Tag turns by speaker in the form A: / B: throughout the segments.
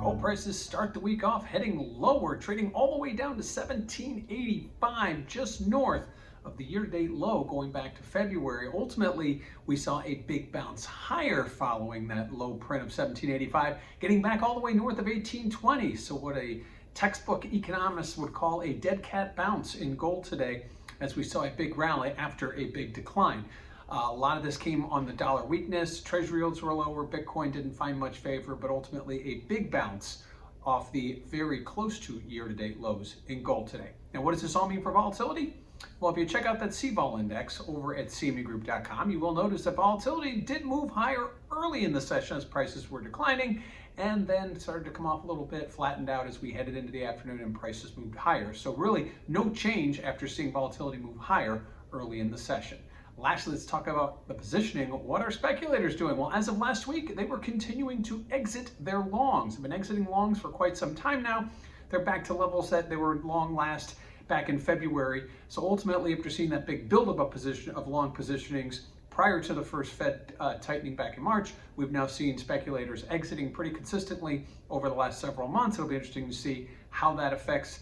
A: Gold prices start the week off heading lower, trading all the way down to 1785, just north of the year-to-date low going back to February. Ultimately, we saw a big bounce higher following that low print of 1785, getting back all the way north of 1820. So what a textbook economist would call a dead cat bounce in gold today, as we saw a big rally after a big decline. A lot of this came on the dollar weakness. Treasury yields were lower. Bitcoin didn't find much favor, but ultimately a big bounce off the very close to year-to-date lows in gold today. Now, what does this all mean for volatility? Well, if you check out that CVOL index over at cmegroup.com, you will notice that volatility did move higher early in the session as prices were declining, and then started to come off a little bit, flattened out as we headed into the afternoon and prices moved higher. So really no change after seeing volatility move higher early in the session. Lastly, let's talk about the positioning. What are speculators doing? Well, as of last week, they were continuing to exit their longs. They've been exiting longs for quite some time now. They're back to levels that they were long last back in February. So ultimately, after seeing that big buildup of long positionings prior to the first Fed tightening back in March, we've now seen speculators exiting pretty consistently over the last several months. It'll be interesting to see how that affects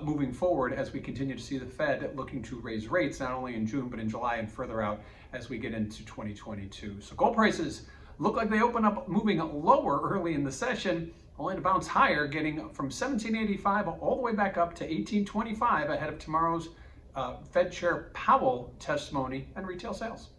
A: moving forward as we continue to see the Fed looking to raise rates, not only in June, but in July and further out as we get into 2022. So gold prices look like they open up moving lower early in the session, only to bounce higher, getting from 1785 all the way back up to 1825 ahead of tomorrow's Fed Chair Powell testimony and retail sales.